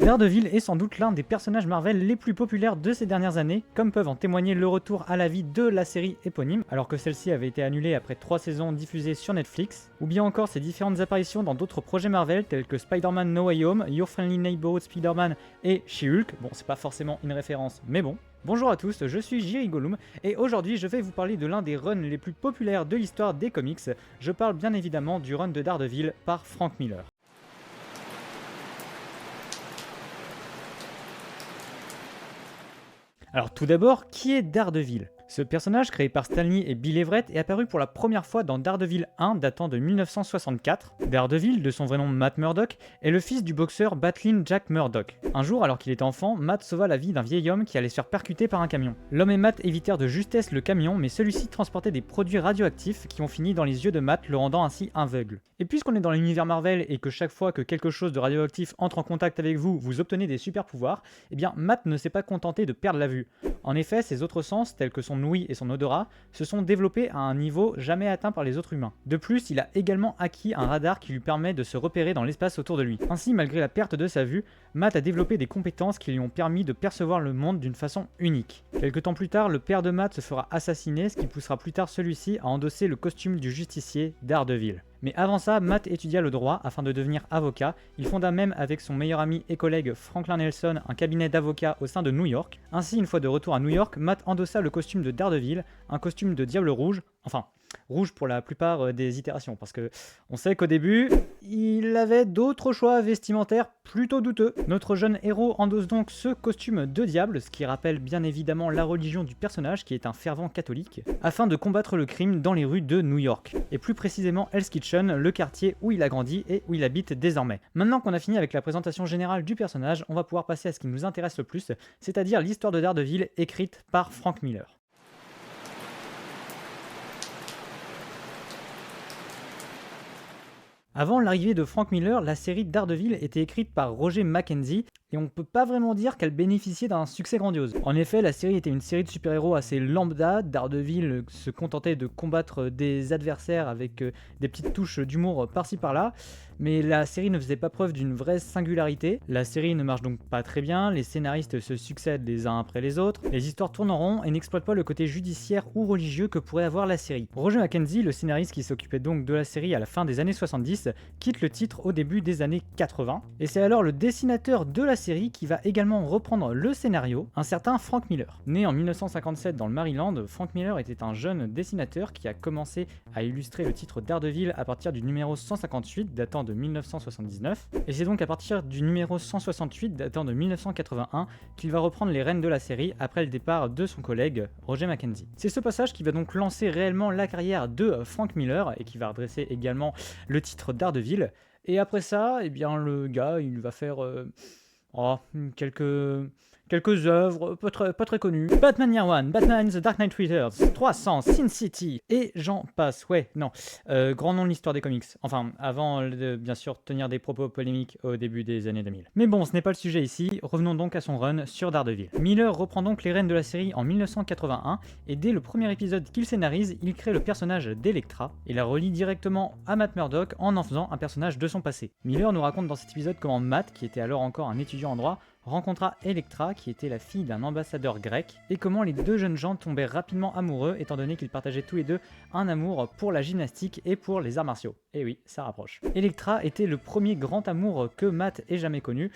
Daredevil est sans doute l'un des personnages Marvel les plus populaires de ces dernières années, comme peuvent en témoigner le retour à la vie de la série éponyme, alors que celle-ci avait été annulée après 3 saisons diffusées sur Netflix, ou bien encore ses différentes apparitions dans d'autres projets Marvel tels que Spider-Man No Way Home, Your Friendly Neighborhood Spider-Man et She-Hulk. Bon, c'est pas forcément une référence, mais bon. Bonjour à tous, je suis Jiri Gollum et aujourd'hui je vais vous parler de l'un des runs les plus populaires de l'histoire des comics. Je parle bien évidemment du run de Daredevil par Frank Miller. Alors tout d'abord, qui est Daredevil ? Ce personnage, créé par Stan Lee et Bill Everett, est apparu pour la première fois dans Daredevil 1 datant de 1964. Daredevil, de son vrai nom Matt Murdock, est le fils du boxeur Batlin Jack Murdock. Un jour, alors qu'il était enfant, Matt sauva la vie d'un vieil homme qui allait se faire percuter par un camion. L'homme et Matt évitèrent de justesse le camion, mais celui-ci transportait des produits radioactifs qui ont fini dans les yeux de Matt, le rendant ainsi aveugle. Et puisqu'on est dans l'univers Marvel et que chaque fois que quelque chose de radioactif entre en contact avec vous, vous obtenez des super pouvoirs, eh bien Matt ne s'est pas contenté de perdre la vue. En effet, ses autres sens, tels que son ouïe et son odorat, se sont développés à un niveau jamais atteint par les autres humains. De plus, il a également acquis un radar qui lui permet de se repérer dans l'espace autour de lui. Ainsi, malgré la perte de sa vue, Matt a développé des compétences qui lui ont permis de percevoir le monde d'une façon unique. Quelque temps plus tard, le père de Matt se fera assassiner, ce qui poussera plus tard celui-ci à endosser le costume du justicier Daredevil. Mais avant ça, Matt étudia le droit afin de devenir avocat. Il fonda même avec son meilleur ami et collègue Franklin Nelson un cabinet d'avocats au sein de New York. Ainsi, une fois de retour à New York, Matt endossa le costume de Daredevil, un costume de diable rouge, enfin rouge pour la plupart des itérations, parce que on sait qu'au début, il avait d'autres choix vestimentaires plutôt douteux. Notre jeune héros endosse donc ce costume de diable, ce qui rappelle bien évidemment la religion du personnage qui est un fervent catholique, afin de combattre le crime dans les rues de New York, et plus précisément Hell's Kitchen, le quartier où il a grandi et où il habite désormais. Maintenant qu'on a fini avec la présentation générale du personnage, on va pouvoir passer à ce qui nous intéresse le plus, c'est-à-dire l'histoire de Daredevil écrite par Frank Miller. Avant l'arrivée de Frank Miller, la série Daredevil était écrite par Roger McKenzie et on ne peut pas vraiment dire qu'elle bénéficiait d'un succès grandiose. En effet, la série était une série de super-héros assez lambda. Daredevil se contentait de combattre des adversaires avec des petites touches d'humour par-ci par-là, mais la série ne faisait pas preuve d'une vraie singularité. La série ne marche donc pas très bien, les scénaristes se succèdent les uns après les autres, les histoires tournent en rond et n'exploitent pas le côté judiciaire ou religieux que pourrait avoir la série. Roger McKenzie, le scénariste qui s'occupait donc de la série à la fin des années 70, quitte le titre au début des années 80, et c'est alors le dessinateur de la série qui va également reprendre le scénario, un certain Frank Miller. Né en 1957 dans le Maryland, Frank Miller était un jeune dessinateur qui a commencé à illustrer le titre Daredevil à partir du numéro 158 datant de 1979, et c'est donc à partir du numéro 168 datant de 1981 qu'il va reprendre les rênes de la série après le départ de son collègue Roger McKenzie. C'est ce passage qui va donc lancer réellement la carrière de Frank Miller et qui va redresser également le titre Daredevil. Et après ça, eh bien le gars, il va faire quelques œuvres pas très connues. Batman Year One, Batman The Dark Knight Returns, 300, Sin City, et j'en passe. Grand nom de l'histoire des comics. Enfin, avant de bien sûr tenir des propos polémiques au début des années 2000. Mais bon, ce n'est pas le sujet ici, revenons donc à son run sur Daredevil. Miller reprend donc les rênes de la série en 1981, et dès le premier épisode qu'il scénarise, il crée le personnage d'Elektra, et la relie directement à Matt Murdock en faisant un personnage de son passé. Miller nous raconte dans cet épisode comment Matt, qui était alors encore un étudiant en droit, rencontra Elektra, qui était la fille d'un ambassadeur grec, et comment les deux jeunes gens tombèrent rapidement amoureux étant donné qu'ils partageaient tous les deux un amour pour la gymnastique et pour les arts martiaux. Et oui, ça rapproche. Elektra était le premier grand amour que Matt ait jamais connu.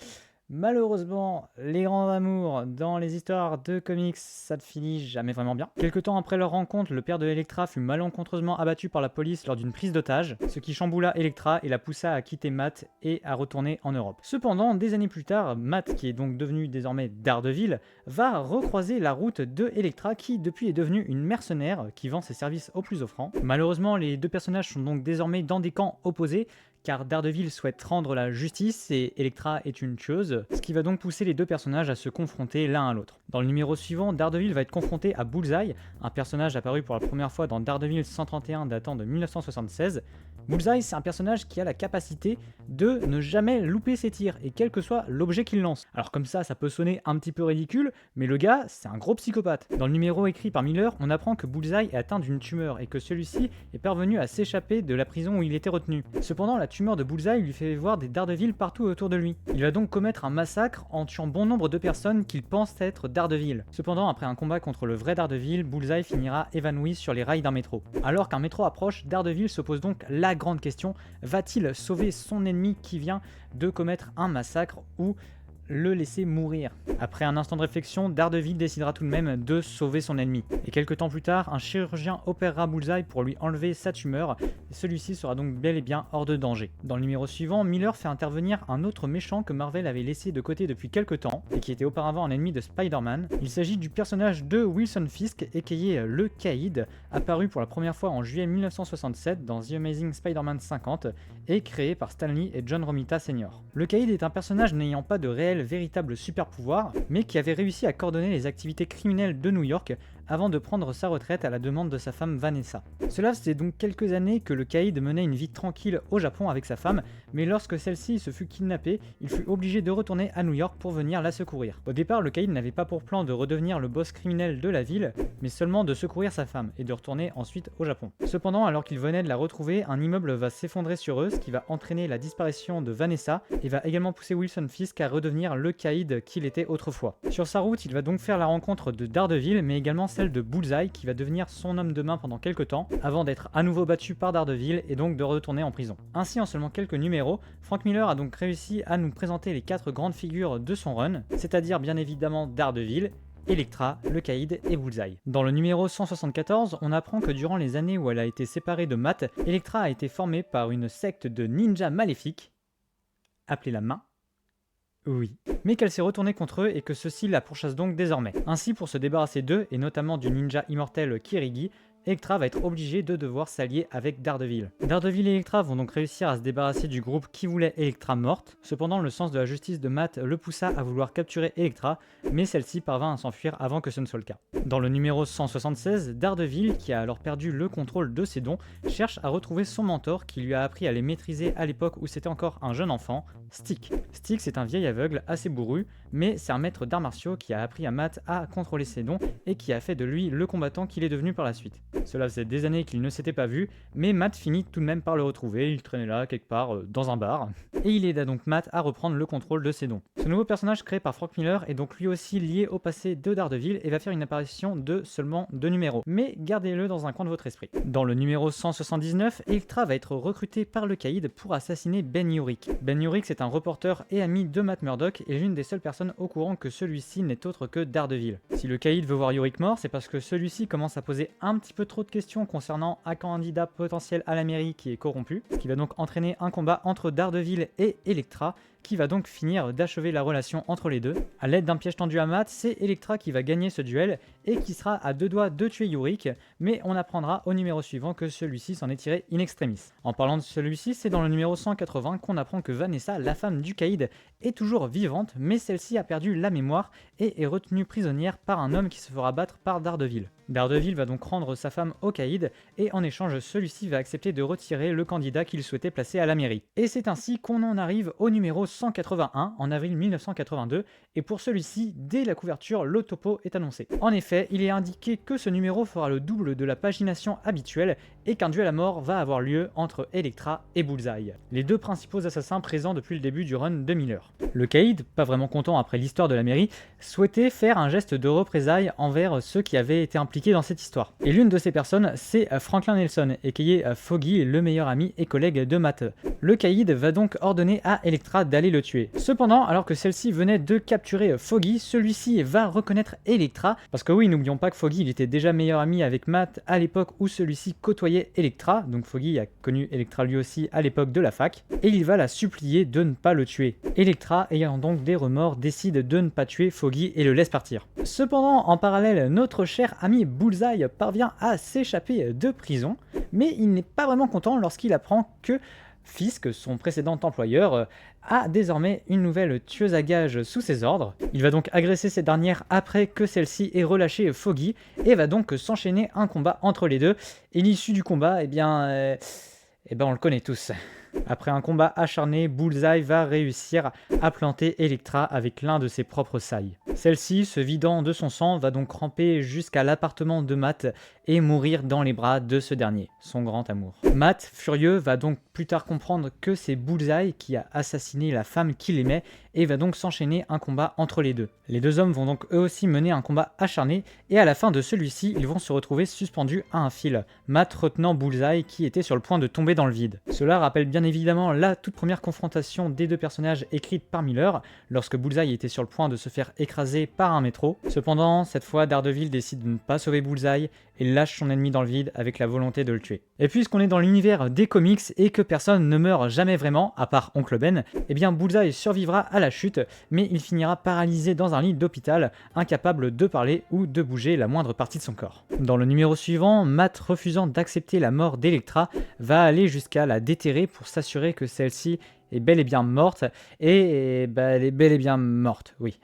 Malheureusement, les grands amours dans les histoires de comics, ça ne finit jamais vraiment bien. Quelque temps après leur rencontre, le père de Elektra fut malencontreusement abattu par la police lors d'une prise d'otage, ce qui chamboula Elektra et la poussa à quitter Matt et à retourner en Europe. Cependant, des années plus tard, Matt, qui est donc devenu désormais Daredevil, va recroiser la route de Elektra qui depuis est devenue une mercenaire qui vend ses services aux plus offrants. Malheureusement, les deux personnages sont donc désormais dans des camps opposés, car Daredevil souhaite rendre la justice et Elektra est une tueuse, ce qui va donc pousser les deux personnages à se confronter l'un à l'autre. Dans le numéro suivant, Daredevil va être confronté à Bullseye, un personnage apparu pour la première fois dans Daredevil 131 datant de 1976, Bullseye, c'est un personnage qui a la capacité de ne jamais louper ses tirs, et quel que soit l'objet qu'il lance. Alors comme ça peut sonner un petit peu ridicule, mais le gars, c'est un gros psychopathe. Dans le numéro écrit par Miller, on apprend que Bullseye est atteint d'une tumeur et que celui-ci est parvenu à s'échapper de la prison où il était retenu. Cependant, la tumeur de Bullseye lui fait voir des Daredevil partout autour de lui. Il va donc commettre un massacre en tuant bon nombre de personnes qu'il pense être Daredevil. Cependant, après un combat contre le vrai Daredevil, Bullseye finira évanoui sur les rails d'un métro. Alors qu'un métro approche, Daredevil se pose donc la grande question: va-t-il sauver son ennemi qui vient de commettre un massacre ou le laisser mourir? Après un instant de réflexion, Daredevil décidera tout de même de sauver son ennemi. Et quelques temps plus tard, un chirurgien opérera Bullseye pour lui enlever sa tumeur, et celui-ci sera donc bel et bien hors de danger. Dans le numéro suivant, Miller fait intervenir un autre méchant que Marvel avait laissé de côté depuis quelques temps, et qui était auparavant un ennemi de Spider-Man. Il s'agit du personnage de Wilson Fisk, aka le Caïd, apparu pour la première fois en juillet 1967 dans The Amazing Spider-Man 50, et créé par Stan Lee et John Romita Sr. Le Caïd est un personnage n'ayant pas de véritable super pouvoir, mais qui avait réussi à coordonner les activités criminelles de New York avant de prendre sa retraite à la demande de sa femme Vanessa. Cela faisait donc quelques années que le Caïd menait une vie tranquille au Japon avec sa femme, mais lorsque celle-ci se fut kidnappée, il fut obligé de retourner à New York pour venir la secourir. Au départ, le Caïd n'avait pas pour plan de redevenir le boss criminel de la ville, mais seulement de secourir sa femme et de retourner ensuite au Japon. Cependant, alors qu'il venait de la retrouver, un immeuble va s'effondrer sur eux, ce qui va entraîner la disparition de Vanessa et va également pousser Wilson Fisk à redevenir le Caïd qu'il était autrefois. Sur sa route, il va donc faire la rencontre de Daredevil, mais également celle de Bullseye, qui va devenir son homme de main pendant quelques temps, avant d'être à nouveau battu par Daredevil et donc de retourner en prison. Ainsi, en seulement quelques numéros, Frank Miller a donc réussi à nous présenter les 4 grandes figures de son run, c'est-à-dire bien évidemment Daredevil, Elektra, le Caïd et Bullseye. Dans le numéro 174, on apprend que durant les années où elle a été séparée de Matt, Elektra a été formée par une secte de ninjas maléfiques, appelée la Main. Oui. Mais qu'elle s'est retournée contre eux et que ceux-ci la pourchassent donc désormais. Ainsi, pour se débarrasser d'eux, et notamment du ninja immortel Kirigi, Elektra va être obligée de devoir s'allier avec Daredevil. Daredevil et Elektra vont donc réussir à se débarrasser du groupe qui voulait Elektra morte. Cependant, le sens de la justice de Matt le poussa à vouloir capturer Elektra, mais celle-ci parvint à s'enfuir avant que ce ne soit le cas. Dans le numéro 176, Daredevil, qui a alors perdu le contrôle de ses dons, cherche à retrouver son mentor qui lui a appris à les maîtriser à l'époque où c'était encore un jeune enfant, Stick. Stick, c'est un vieil aveugle assez bourru, mais c'est un maître d'arts martiaux qui a appris à Matt à contrôler ses dons et qui a fait de lui le combattant qu'il est devenu par la suite. Cela faisait des années qu'ils ne s'étaient pas vus, mais Matt finit tout de même par le retrouver, il traînait là quelque part dans un bar, et il aida donc Matt à reprendre le contrôle de ses dons. Ce nouveau personnage créé par Frank Miller est donc lui aussi lié au passé de Daredevil et va faire une apparition de seulement 2 numéros, mais gardez-le dans un coin de votre esprit. Dans le numéro 179, Elektra va être recrutée par le Caïd pour assassiner Ben Urich. Ben Urich, c'est un reporter et ami de Matt Murdock et l'une des seules personnes au courant que celui-ci n'est autre que Daredevil. Si le Caïd veut voir Urich mort, c'est parce que celui-ci commence à poser un petit peu trop de questions concernant un candidat potentiel à la mairie qui est corrompu, ce qui va donc entraîner un combat entre Daredevil et Elektra, qui va donc finir d'achever la relation entre les deux. A l'aide d'un piège tendu à Matt, c'est Elektra qui va gagner ce duel et qui sera à 2 doigts de tuer Urich, mais on apprendra au numéro suivant que celui-ci s'en est tiré in extremis. En parlant de celui-ci, c'est dans le numéro 180 qu'on apprend que Vanessa, la femme du Caïd, est toujours vivante, mais celle-ci a perdu la mémoire et est retenue prisonnière par un homme qui se fera battre par Daredevil. Daredevil va donc rendre sa femme au Caïd et en échange, celui-ci va accepter de retirer le candidat qu'il souhaitait placer à la mairie. Et c'est ainsi qu'on en arrive au numéro 181 en avril 1982, et pour celui-ci, dès la couverture, le topo est annoncé. En effet, il est indiqué que ce numéro fera le double de la pagination habituelle et qu'un duel à mort va avoir lieu entre Elektra et Bullseye, les 2 principaux assassins présents depuis le début du run de Miller. Le Caïd, pas vraiment content après l'histoire de la mairie, souhaitait faire un geste de représailles envers ceux qui avaient été impliqués dans cette histoire. Et l'une de ces personnes, c'est Franklin Nelson, aka Foggy, le meilleur ami et collègue de Matt. Le Caïd va donc ordonner à Elektra d'aller le tuer. Cependant, alors que celle-ci venait de capturer Foggy, celui-ci va reconnaître Elektra, parce que oui, n'oublions pas que Foggy, il était déjà meilleur ami avec Matt à l'époque où celui-ci côtoyait Elektra, donc Foggy a connu Elektra lui aussi à l'époque de la fac, et il va la supplier de ne pas le tuer. Elektra, ayant donc des remords, décide de ne pas tuer Foggy et le laisse partir. Cependant, en parallèle, notre cher ami Bullseye parvient à s'échapper de prison, mais il n'est pas vraiment content lorsqu'il apprend que Fisk, son précédent employeur, a désormais une nouvelle tueuse à gages sous ses ordres. Il va donc agresser cette dernière après que celle-ci ait relâché Foggy et va donc s'enchaîner un combat entre les deux. Et l'issue du combat, Eh ben on le connaît tous. Après un combat acharné, Bullseye va réussir à planter Elektra avec l'un de ses propres sails. Celle-ci, se vidant de son sang, va donc ramper jusqu'à l'appartement de Matt et mourir dans les bras de ce dernier, son grand amour. Matt, furieux, va donc plus tard comprendre que c'est Bullseye qui a assassiné la femme qu'il aimait et va donc s'enchaîner un combat entre les deux. Les deux hommes vont donc eux aussi mener un combat acharné et à la fin de celui-ci, ils vont se retrouver suspendus à un fil, Matt retenant Bullseye qui était sur le point de tomber dans le vide. Cela rappelle bien évidemment la toute première confrontation des deux personnages écrite par Miller, lorsque Bullseye était sur le point de se faire écraser par un métro. Cependant, cette fois, Daredevil décide de ne pas sauver Bullseye et lâche son ennemi dans le vide avec la volonté de le tuer. Et puisqu'on est dans l'univers des comics et que personne ne meurt jamais vraiment, à part Oncle Ben, eh bien Bullseye survivra à la chute, mais il finira paralysé dans un lit d'hôpital, incapable de parler ou de bouger la moindre partie de son corps. Dans le numéro suivant, Matt, refusant d'accepter la mort d'Elektra, va aller jusqu'à la déterrer pour s'assurer que celle-ci est bel et bien morte, et elle est bel et bien morte, oui.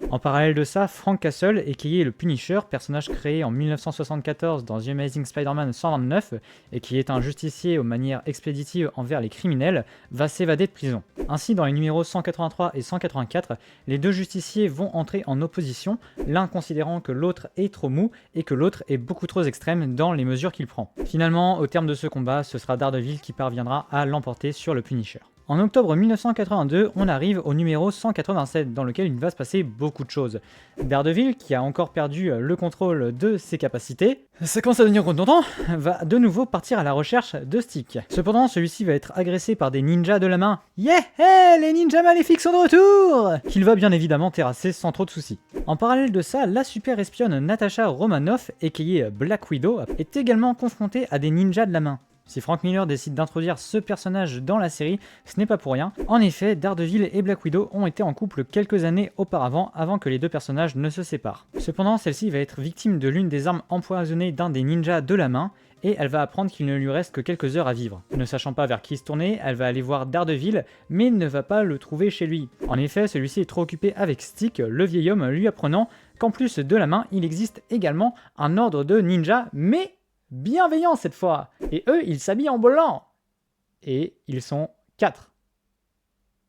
En parallèle de ça, Frank Castle, qui est le Punisher, personnage créé en 1974 dans The Amazing Spider-Man 129, et qui est un justicier aux manières expéditives envers les criminels, va s'évader de prison. Ainsi, dans les numéros 183 et 184, les deux justiciers vont entrer en opposition, l'un considérant que l'autre est trop mou, et que l'autre est beaucoup trop extrême dans les mesures qu'il prend. Finalement, au terme de ce combat, ce sera Daredevil qui parviendra à l'emporter sur le Punisher. En octobre 1982, on arrive au numéro 187, dans lequel il va se passer beaucoup de choses. Daredevil, qui a encore perdu le contrôle de ses capacités, ça commence à devenir redondant, va de nouveau partir à la recherche de Stick. Cependant, celui-ci va être agressé par des ninjas de la main. Yeah, hey, les ninjas maléfiques sont de retour! Qu'il va bien évidemment terrasser sans trop de soucis. En parallèle de ça, la super espionne Natasha Romanoff, aka Black Widow, est également confrontée à des ninjas de la main. Si Frank Miller décide d'introduire ce personnage dans la série, ce n'est pas pour rien. En effet, Daredevil et Black Widow ont été en couple quelques années auparavant, avant que les deux personnages ne se séparent. Cependant, celle-ci va être victime de l'une des armes empoisonnées d'un des ninjas de la main, et elle va apprendre qu'il ne lui reste que quelques heures à vivre. Ne sachant pas vers qui se tourner, elle va aller voir Daredevil, mais ne va pas le trouver chez lui. En effet, celui-ci est trop occupé avec Stick, le vieil homme lui apprenant qu'en plus de la main, il existe également un ordre de ninjas, mais bienveillant cette fois. Et eux, ils s'habillent en blanc. Et ils sont 4.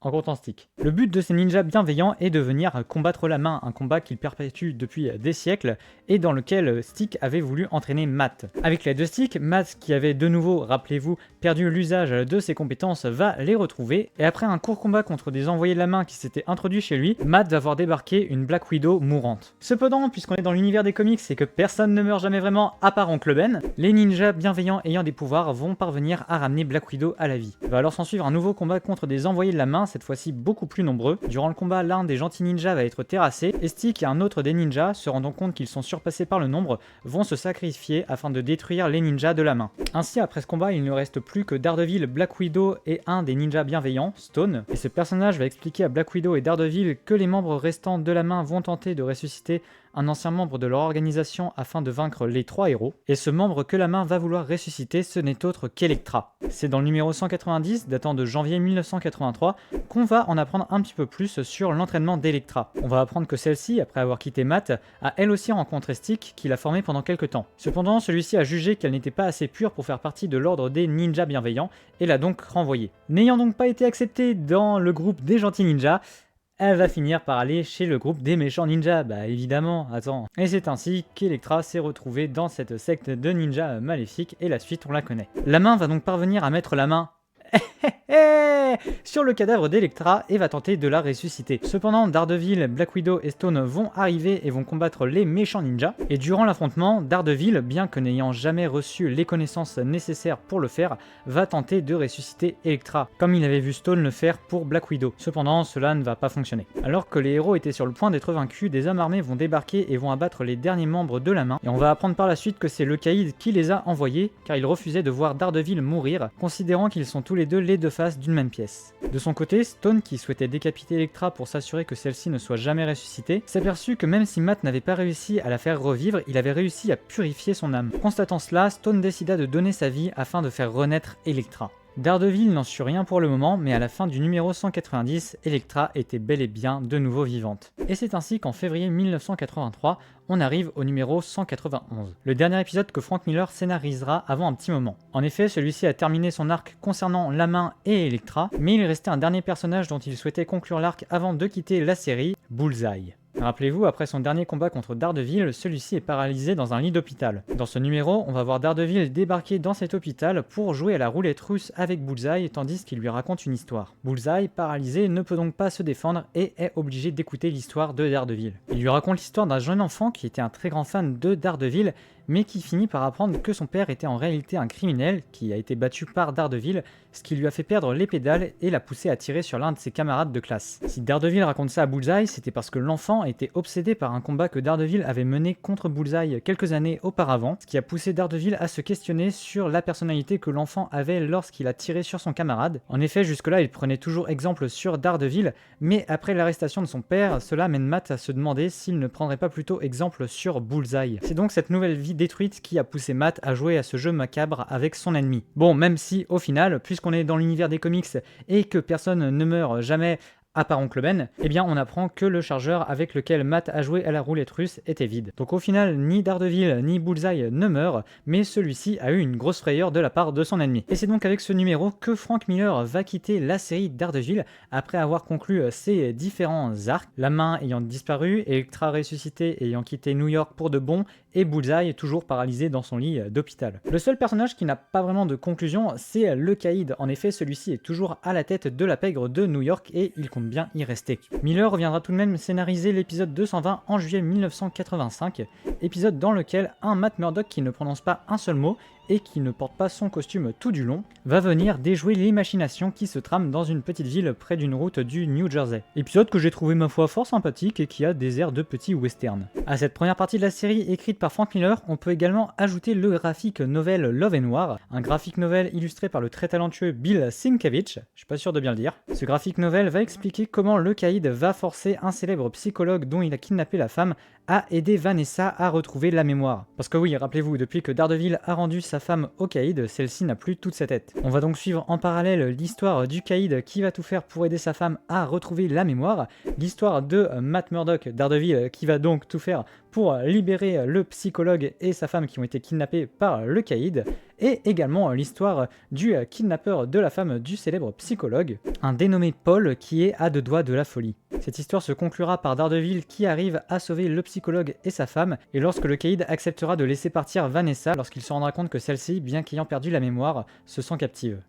En comptant Stick. Le but de ces ninjas bienveillants est de venir combattre la main, un combat qu'ils perpétuent depuis des siècles et dans lequel Stick avait voulu entraîner Matt. Avec l'aide de Stick, Matt, qui avait de nouveau, rappelez-vous, perdu l'usage de ses compétences, va les retrouver et après un court combat contre des envoyés de la main qui s'étaient introduits chez lui, Matt va voir débarquer une Black Widow mourante. Cependant, puisqu'on est dans l'univers des comics et que personne ne meurt jamais vraiment à part Oncle Ben, les ninjas bienveillants ayant des pouvoirs vont parvenir à ramener Black Widow à la vie. Il va alors s'en suivre un nouveau combat contre des envoyés de la main, cette fois-ci beaucoup plus nombreux. Durant le combat, l'un des gentils ninjas va être terrassé, et Stick et un autre des ninjas, se rendant compte qu'ils sont surpassés par le nombre, vont se sacrifier afin de détruire les ninjas de la main. Ainsi, après ce combat, il ne reste plus que Daredevil, Black Widow et un des ninjas bienveillants, Stone, et ce personnage va expliquer à Black Widow et Daredevil que les membres restants de la main vont tenter de ressusciter un ancien membre de leur organisation afin de vaincre les 3 héros, et ce membre que la main va vouloir ressusciter, ce n'est autre qu'Elektra. C'est dans le numéro 190, datant de janvier 1983, qu'on va en apprendre un petit peu plus sur l'entraînement d'Elektra. On va apprendre que celle-ci, après avoir quitté Matt, a elle aussi rencontré Stick, qui l'a formé pendant quelques temps. Cependant, celui-ci a jugé qu'elle n'était pas assez pure pour faire partie de l'ordre des ninjas bienveillants, et l'a donc renvoyée. N'ayant donc pas été acceptée dans le groupe des gentils ninjas, elle va finir par aller chez le groupe des méchants ninjas, bah évidemment, attends. Et c'est ainsi qu'Elektra s'est retrouvée dans cette secte de ninjas maléfiques, et la suite on la connaît. La main va donc parvenir à mettre la main sur le cadavre d'Elektra et va tenter de la ressusciter. Cependant, Daredevil, Black Widow et Stone vont arriver et vont combattre les méchants ninjas. Et durant l'affrontement, Daredevil, bien que n'ayant jamais reçu les connaissances nécessaires pour le faire, va tenter de ressusciter Elektra, comme il avait vu Stone le faire pour Black Widow. Cependant, cela ne va pas fonctionner. Alors que les héros étaient sur le point d'être vaincus, des hommes armés vont débarquer et vont abattre les derniers membres de la main. Et on va apprendre par la suite que c'est le caïd qui les a envoyés, car il refusait de voir Daredevil mourir, considérant qu'ils sont tous les deux les deux faces d'une même pièce. De son côté, Stone, qui souhaitait décapiter Elektra pour s'assurer que celle-ci ne soit jamais ressuscitée, s'aperçut que même si Matt n'avait pas réussi à la faire revivre, il avait réussi à purifier son âme. Constatant cela, Stone décida de donner sa vie afin de faire renaître Elektra. Daredevil n'en sut rien pour le moment, mais à la fin du numéro 190, Elektra était bel et bien de nouveau vivante. Et c'est ainsi qu'en février 1983, on arrive au numéro 191, le dernier épisode que Frank Miller scénarisera avant un petit moment. En effet, celui-ci a terminé son arc concernant la main et Elektra, mais il restait un dernier personnage dont il souhaitait conclure l'arc avant de quitter la série, Bullseye. Rappelez-vous, après son dernier combat contre Daredevil, celui-ci est paralysé dans un lit d'hôpital. Dans ce numéro, on va voir Daredevil débarquer dans cet hôpital pour jouer à la roulette russe avec Bullseye tandis qu'il lui raconte une histoire. Bullseye, paralysé, ne peut donc pas se défendre et est obligé d'écouter l'histoire de Daredevil. Il lui raconte l'histoire d'un jeune enfant qui était un très grand fan de Daredevil, mais qui finit par apprendre que son père était en réalité un criminel qui a été battu par Daredevil, ce qui lui a fait perdre les pédales et l'a poussé à tirer sur l'un de ses camarades de classe. Si Daredevil raconte ça à Bullseye, c'était parce que l'enfant était obsédé par un combat que Daredevil avait mené contre Bullseye quelques années auparavant, ce qui a poussé Daredevil à se questionner sur la personnalité que l'enfant avait lorsqu'il a tiré sur son camarade. En effet, jusque-là, il prenait toujours exemple sur Daredevil, mais après l'arrestation de son père, cela mène Matt à se demander s'il ne prendrait pas plutôt exemple sur Bullseye. C'est donc cette nouvelle vie détruite qui a poussé Matt à jouer à ce jeu macabre avec son ennemi. Bon, même si au final, puisqu'on est dans l'univers des comics et que personne ne meurt jamais à part Oncle Ben, eh bien on apprend que le chargeur avec lequel Matt a joué à la roulette russe était vide. Donc au final, ni Daredevil ni Bullseye ne meurent, mais celui-ci a eu une grosse frayeur de la part de son ennemi. Et c'est donc avec ce numéro que Frank Miller va quitter la série Daredevil après avoir conclu ses différents arcs, la main ayant disparu, Elektra ressuscité ayant quitté New York pour de bon, et Bullseye toujours paralysé dans son lit d'hôpital. Le seul personnage qui n'a pas vraiment de conclusion, c'est le Caïd. En effet, celui-ci est toujours à la tête de la pègre de New York et il compte bien y rester. Miller reviendra tout de même scénariser l'épisode 220 en juillet 1985, épisode dans lequel un Matt Murdock qui ne prononce pas un seul mot et qui ne porte pas son costume tout du long, va venir déjouer les machinations qui se trament dans une petite ville près d'une route du New Jersey. Épisode que j'ai trouvé ma foi fort sympathique et qui a des airs de petit western. À cette première partie de la série écrite par Frank Miller, on peut également ajouter le graphic novel Love and War, un graphic novel illustré par le très talentueux Bill Sienkiewicz, je suis pas sûr de bien le dire. Ce graphic novel va expliquer comment le Caïd va forcer un célèbre psychologue dont il a kidnappé la femme à aider Vanessa à retrouver la mémoire. Parce que oui, rappelez-vous, depuis que Daredevil a rendu sa femme au Caïd, celle-ci n'a plus toute sa tête. On va donc suivre en parallèle l'histoire du Caïd qui va tout faire pour aider sa femme à retrouver la mémoire, l'histoire de Matt Murdock, Daredevil, qui va donc tout faire pour libérer le psychologue et sa femme qui ont été kidnappés par le Caïd, et également l'histoire du kidnappeur de la femme du célèbre psychologue, un dénommé Paul qui est à deux doigts de la folie. Cette histoire se conclura par Daredevil qui arrive à sauver le psychologue et sa femme, et lorsque le Caïd acceptera de laisser partir Vanessa lorsqu'il se rendra compte que celle-ci, bien qu'ayant perdu la mémoire, se sent captive.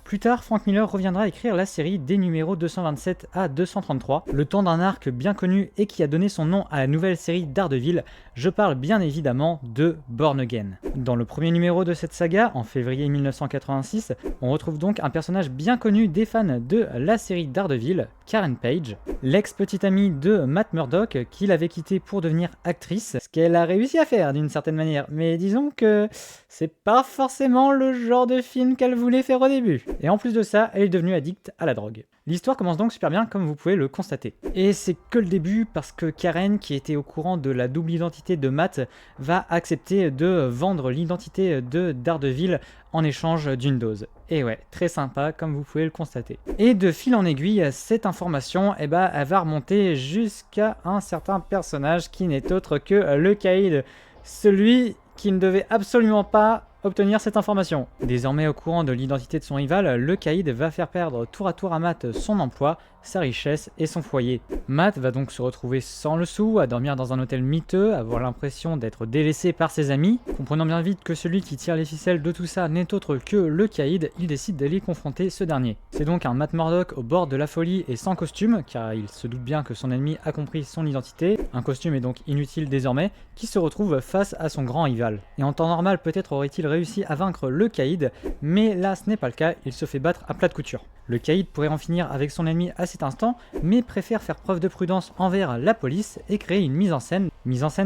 Plus tard, Frank Miller reviendra écrire la série des numéros 227 à 233, le temps d'un arc bien connu et qui a donné son nom à la nouvelle série Daredevil. Je parle bien évidemment de Born Again. Dans le premier numéro de cette saga, en février 1986, on retrouve donc un personnage bien connu des fans de la série Daredevil, Karen Page, l'ex-petite amie de Matt Murdock qu'il avait quitté pour devenir actrice, ce qu'elle a réussi à faire d'une certaine manière, mais disons que c'est pas forcément le genre de film qu'elle voulait faire au début. Et en plus de ça, elle est devenue addicte à la drogue. L'histoire commence donc super bien comme vous pouvez le constater. Et c'est que le début parce que Karen, qui était au courant de la double identité de Matt, va accepter de vendre l'identité de Daredevil en échange d'une dose. Et ouais, très sympa comme vous pouvez le constater. Et de fil en aiguille, cette information, elle va remonter jusqu'à un certain personnage qui n'est autre que le Caïd, celui qui ne devait absolument pas obtenir cette information. Désormais au courant de l'identité de son rival, le Caïd va faire perdre tour à tour à Matt son emploi, sa richesse et son foyer. Matt va donc se retrouver sans le sou, à dormir dans un hôtel miteux, avoir l'impression d'être délaissé par ses amis. Comprenant bien vite que celui qui tire les ficelles de tout ça n'est autre que le Caïd, il décide d'aller confronter ce dernier. C'est donc un Matt Murdock au bord de la folie et sans costume, car il se doute bien que son ennemi a compris son identité, un costume est donc inutile désormais, qui se retrouve face à son grand rival. Et en temps normal peut-être aurait-il réussi à vaincre le Caïd, mais là ce n'est pas le cas, il se fait battre à plat de couture. Le Caïd pourrait en finir avec son ennemi à cet instant, mais préfère faire preuve de prudence envers la police et créer une mise en scène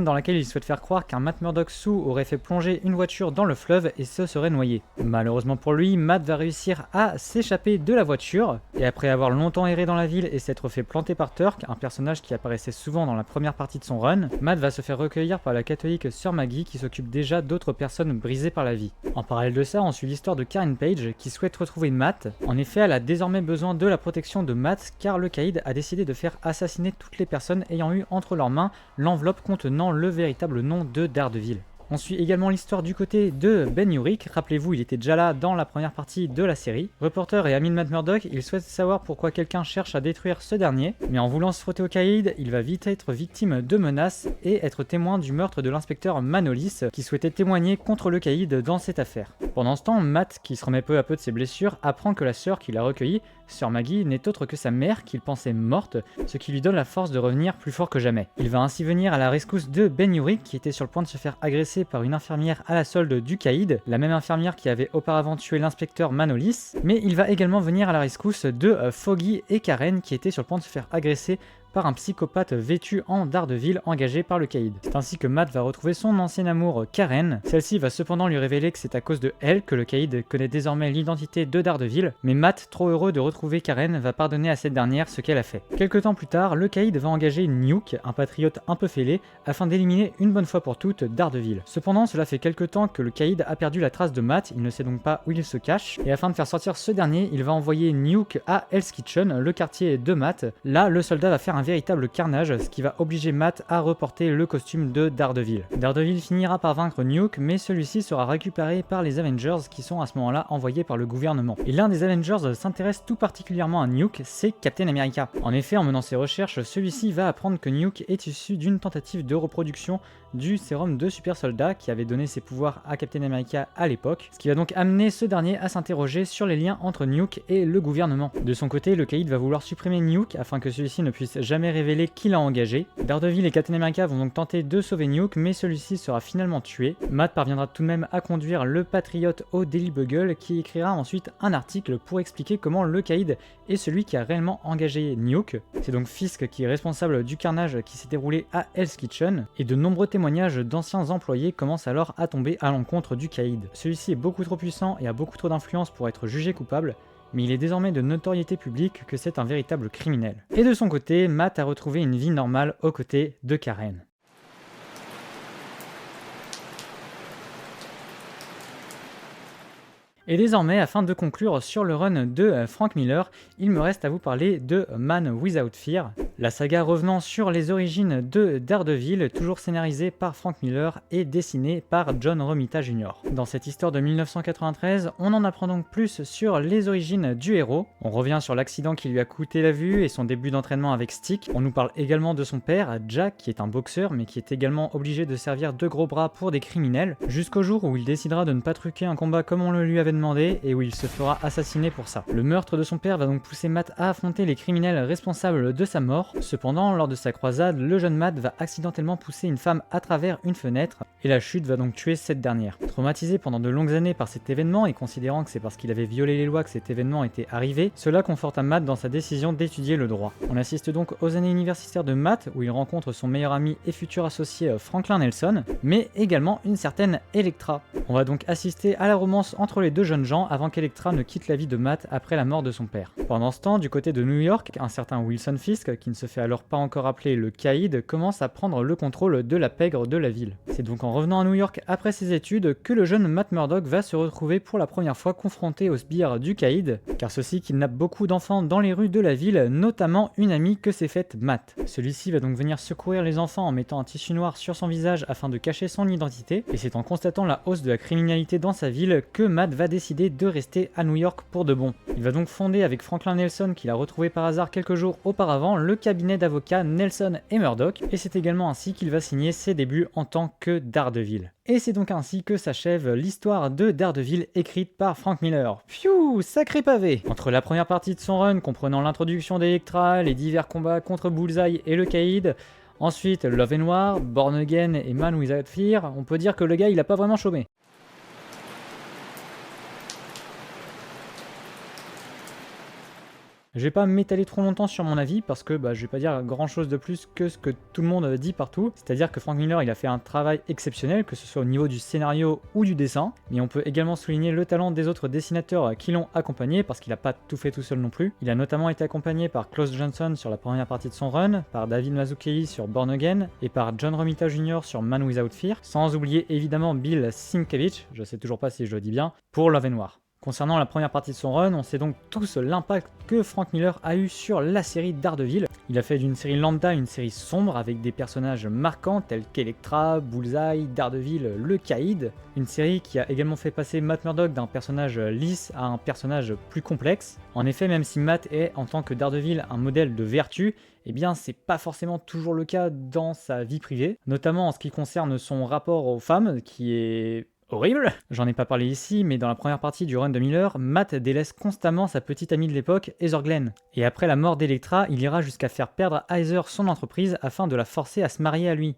dans laquelle il souhaite faire croire qu'un Matt Murdock sous aurait fait plonger une voiture dans le fleuve et se serait noyé. Malheureusement pour lui, Matt va réussir à s'échapper de la voiture, et après avoir longtemps erré dans la ville et s'être fait planter par Turk, un personnage qui apparaissait souvent dans la première partie de son run, Matt va se faire recueillir par la catholique Sœur Maggie qui s'occupe déjà d'autres personnes brisées par la vie. En parallèle de ça, on suit l'histoire de Karen Page qui souhaite retrouver Matt. En effet, elle a désormais besoin de la protection de Matt car le Caïd a décidé de faire assassiner toutes les personnes ayant eu entre leurs mains l'enveloppe contenant le véritable nom de Daredevil. On suit également l'histoire du côté de Ben Urich. Rappelez-vous, il était déjà là dans la première partie de la série. Reporter et ami de Matt Murdock, il souhaite savoir pourquoi quelqu'un cherche à détruire ce dernier, mais en voulant se frotter au Caïd, il va vite être victime de menaces et être témoin du meurtre de l'inspecteur Manolis qui souhaitait témoigner contre le Caïd dans cette affaire. Pendant ce temps, Matt, qui se remet peu à peu de ses blessures, apprend que la sœur qui l'a recueilli, Sœur Maggie, n'est autre que sa mère qu'il pensait morte, ce qui lui donne la force de revenir plus fort que jamais. Il va ainsi venir à la rescousse de Ben Urich qui était sur le point de se faire agresser par une infirmière à la solde du Caïd, la même infirmière qui avait auparavant tué l'inspecteur Manolis, mais il va également venir à la rescousse de Foggy et Karen qui étaient sur le point de se faire agresser par un psychopathe vêtu en Daredevil engagé par le Caïd. C'est ainsi que Matt va retrouver son ancienne amour Karen. Celle-ci va cependant lui révéler que c'est à cause de elle que le Caïd connaît désormais l'identité de Daredevil, mais Matt, trop heureux de retrouver Karen, va pardonner à cette dernière ce qu'elle a fait. Quelque temps plus tard, le Caïd va engager Nuke, un patriote un peu fêlé, afin d'éliminer une bonne fois pour toutes Daredevil. Cependant, cela fait quelque temps que le Caïd a perdu la trace de Matt, il ne sait donc pas où il se cache, et afin de faire sortir ce dernier, il va envoyer Nuke à Hell's Kitchen, le quartier de Matt. Là, le soldat va faire un véritable carnage, ce qui va obliger Matt à reporter le costume de Daredevil. Daredevil finira par vaincre Nuke, mais celui-ci sera récupéré par les Avengers qui sont à ce moment-là envoyés par le gouvernement. Et l'un des Avengers s'intéresse tout particulièrement à Nuke, c'est Captain America. En effet, en menant ses recherches, celui-ci va apprendre que Nuke est issu d'une tentative de reproduction du sérum de super soldat qui avait donné ses pouvoirs à Captain America à l'époque, ce qui va donc amener ce dernier à s'interroger sur les liens entre Nuke et le gouvernement. De son côté, le Caïd va vouloir supprimer Nuke afin que celui-ci ne puisse jamais révéler qui l'a engagé. Daredevil et Captain America vont donc tenter de sauver Nuke, mais celui-ci sera finalement tué. Matt parviendra tout de même à conduire le patriote au Daily Bugle qui écrira ensuite un article pour expliquer comment le Caïd est celui qui a réellement engagé Nuke. C'est donc Fisk qui est responsable du carnage qui s'est déroulé à Hell's Kitchen, et de nombreux témoignages d'anciens employés commencent alors à tomber à l'encontre du Caïd. Celui-ci est beaucoup trop puissant et a beaucoup trop d'influence pour être jugé coupable, mais il est désormais de notoriété publique que c'est un véritable criminel. Et de son côté, Matt a retrouvé une vie normale aux côtés de Karen. Et désormais, afin de conclure sur le run de Frank Miller, il me reste à vous parler de Man Without Fear, la saga revenant sur les origines de Daredevil, toujours scénarisée par Frank Miller et dessinée par John Romita Jr. Dans cette histoire de 1993, on en apprend donc plus sur les origines du héros. On revient sur l'accident qui lui a coûté la vue et son début d'entraînement avec Stick. On nous parle également de son père, Jack, qui est un boxeur mais qui est également obligé de servir de gros bras pour des criminels, jusqu'au jour où il décidera de ne pas truquer un combat comme on le lui avait demandé et où il se fera assassiner pour ça. Le meurtre de son père va donc pousser Matt à affronter les criminels responsables de sa mort. Cependant, lors de sa croisade, le jeune Matt va accidentellement pousser une femme à travers une fenêtre et la chute va donc tuer cette dernière. Traumatisé pendant de longues années par cet événement et considérant que c'est parce qu'il avait violé les lois que cet événement était arrivé, cela conforta Matt dans sa décision d'étudier le droit. On assiste donc aux années universitaires de Matt où il rencontre son meilleur ami et futur associé Franklin Nelson, mais également une certaine Elektra. On va donc assister à la romance entre les deux jeunes gens avant qu'Elektra ne quitte la vie de Matt après la mort de son père. Pendant ce temps, du côté de New York, un certain Wilson Fisk, qui ne se fait alors pas encore appeler le Caïd, commence à prendre le contrôle de la pègre de la ville. C'est donc en revenant à New York après ses études que le jeune Matt Murdock va se retrouver pour la première fois confronté aux sbires du Caïd, car ceux-ci kidnappent beaucoup d'enfants dans les rues de la ville, notamment une amie que s'est faite Matt. Celui-ci va donc venir secourir les enfants en mettant un tissu noir sur son visage afin de cacher son identité, et c'est en constatant la hausse de la criminalité dans sa ville que Matt va décider de rester à New York pour de bon. Il va donc fonder avec Franklin Nelson, qu'il a retrouvé par hasard quelques jours auparavant, le cabinet d'avocats Nelson et Murdock, et c'est également ainsi qu'il va signer ses débuts en tant que Daredevil. Et c'est donc ainsi que s'achève l'histoire de Daredevil écrite par Frank Miller. Pfiou, sacré pavé! Entre la première partie de son run comprenant l'introduction d'Elektra, les divers combats contre Bullseye et le Caïd, ensuite Love and War, Born Again et Man Without Fear, on peut dire que le gars il a pas vraiment chômé. Je vais pas m'étaler trop longtemps sur mon avis parce que je vais pas dire grand chose de plus que ce que tout le monde dit partout. C'est-à-dire que Frank Miller il a fait un travail exceptionnel, que ce soit au niveau du scénario ou du dessin. Mais on peut également souligner le talent des autres dessinateurs qui l'ont accompagné parce qu'il a pas tout fait tout seul non plus. Il a notamment été accompagné par Klaus Johnson sur la première partie de son run, par David Mazzucchelli sur Born Again et par John Romita Jr. sur Man Without Fear, sans oublier évidemment Bill Sienkiewicz, je sais toujours pas si je le dis bien, pour Love and War. Concernant la première partie de son run, on sait donc tous l'impact que Frank Miller a eu sur la série Daredevil. Il a fait d'une série lambda une série sombre avec des personnages marquants tels qu'Electra, Bullseye, Daredevil, le Caïd. Une série qui a également fait passer Matt Murdock d'un personnage lisse à un personnage plus complexe. En effet, même si Matt est en tant que Daredevil un modèle de vertu, eh bien c'est pas forcément toujours le cas dans sa vie privée, notamment en ce qui concerne son rapport aux femmes qui est horrible. J'en ai pas parlé ici, mais dans la première partie du run de Miller, Matt délaisse constamment sa petite amie de l'époque, Heather Glenn. Et après la mort d'Electra, il ira jusqu'à faire perdre à Heather son entreprise afin de la forcer à se marier à lui.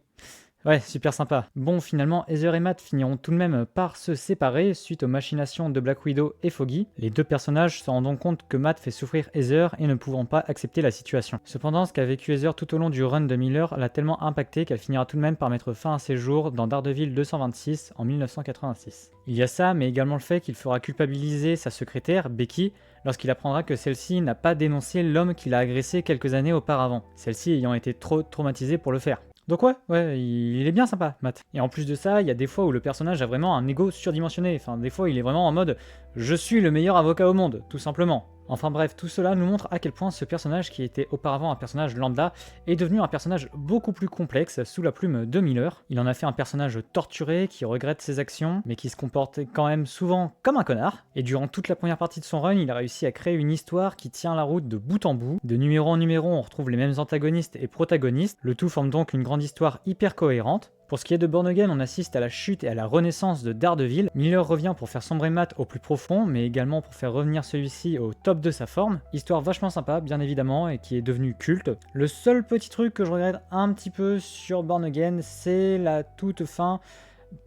Ouais, super sympa. Bon, finalement, Heather et Matt finiront tout de même par se séparer suite aux machinations de Black Widow et Foggy. Les deux personnages se rendant compte que Matt fait souffrir Heather et ne pouvant pas accepter la situation. Cependant, ce qu'a vécu Heather tout au long du run de Miller l'a tellement impacté qu'elle finira tout de même par mettre fin à ses jours dans Daredevil 226 en 1986. Il y a ça, mais également le fait qu'il fera culpabiliser sa secrétaire, Becky, lorsqu'il apprendra que celle-ci n'a pas dénoncé l'homme qui l'a agressé quelques années auparavant, celle-ci ayant été trop traumatisée pour le faire. Donc ouais, il est bien sympa, Matt. Et en plus de ça, il y a des fois où le personnage a vraiment un ego surdimensionné. Enfin, des fois, il est vraiment en mode « je suis le meilleur avocat au monde », tout simplement. Enfin bref, tout cela nous montre à quel point ce personnage, qui était auparavant un personnage lambda, est devenu un personnage beaucoup plus complexe sous la plume de Miller. Il en a fait un personnage torturé, qui regrette ses actions, mais qui se comporte quand même souvent comme un connard. Et durant toute la première partie de son run, il a réussi à créer une histoire qui tient la route de bout en bout. De numéro en numéro, on retrouve les mêmes antagonistes et protagonistes. Le tout forme donc une grande histoire hyper cohérente. Pour ce qui est de Born Again, on assiste à la chute et à la renaissance de Daredevil. Miller revient pour faire sombrer Matt au plus profond, mais également pour faire revenir celui-ci au top de sa forme. Histoire vachement sympa, bien évidemment, et qui est devenue culte. Le seul petit truc que je regrette un petit peu sur Born Again, c'est la toute fin.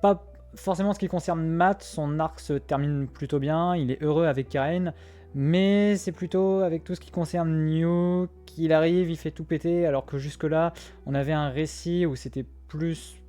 Pas forcément ce qui concerne Matt, son arc se termine plutôt bien, il est heureux avec Karen, mais c'est plutôt avec tout ce qui concerne New qu'il arrive, il fait tout péter, alors que jusque-là, on avait un récit où c'était plus...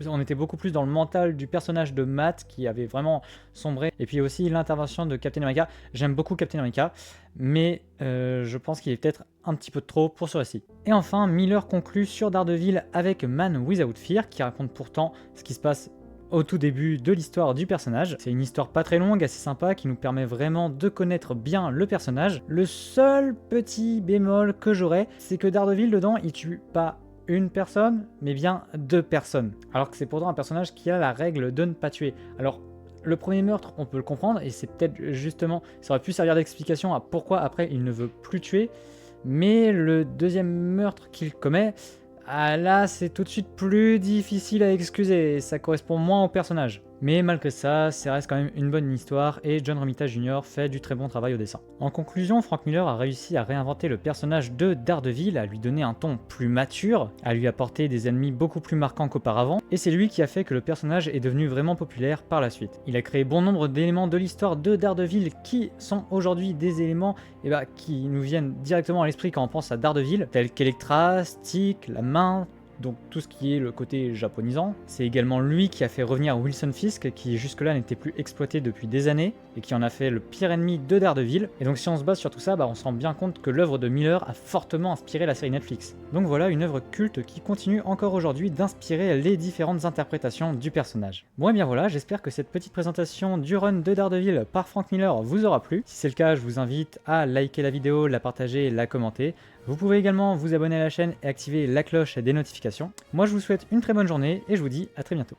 On était beaucoup plus dans le mental du personnage de Matt qui avait vraiment sombré. Et puis aussi l'intervention de Captain America. J'aime beaucoup Captain America, mais je pense qu'il est peut-être un petit peu trop pour ce récit. Et enfin, Miller conclut sur Daredevil avec Man Without Fear, qui raconte pourtant ce qui se passe au tout début de l'histoire du personnage. C'est une histoire pas très longue, assez sympa, qui nous permet vraiment de connaître bien le personnage. Le seul petit bémol que j'aurais, c'est que Daredevil dedans, il tue pas une personne, mais bien deux personnes. Alors que c'est pourtant un personnage qui a la règle de ne pas tuer. Alors, le premier meurtre, on peut le comprendre, et c'est peut-être justement, ça aurait pu servir d'explication à pourquoi après il ne veut plus tuer, mais le deuxième meurtre qu'il commet, là c'est tout de suite plus difficile à excuser, et ça correspond moins au personnage. Mais malgré ça reste quand même une bonne histoire et John Romita Jr. fait du très bon travail au dessin. En conclusion, Frank Miller a réussi à réinventer le personnage de Daredevil, à lui donner un ton plus mature, à lui apporter des ennemis beaucoup plus marquants qu'auparavant, et c'est lui qui a fait que le personnage est devenu vraiment populaire par la suite. Il a créé bon nombre d'éléments de l'histoire de Daredevil qui sont aujourd'hui des éléments qui nous viennent directement à l'esprit quand on pense à Daredevil, tels qu'Electra, Stick, la main, donc tout ce qui est le côté japonisant. C'est également lui qui a fait revenir Wilson Fisk, qui jusque-là n'était plus exploité depuis des années, et qui en a fait le pire ennemi de Daredevil. Et donc si on se base sur tout ça, on se rend bien compte que l'œuvre de Miller a fortement inspiré la série Netflix. Donc voilà une œuvre culte qui continue encore aujourd'hui d'inspirer les différentes interprétations du personnage. Bon et bien voilà, j'espère que cette petite présentation du run de Daredevil par Frank Miller vous aura plu. Si c'est le cas, je vous invite à liker la vidéo, la partager et la commenter. Vous pouvez également vous abonner à la chaîne et activer la cloche des notifications. Moi je vous souhaite une très bonne journée et je vous dis à très bientôt.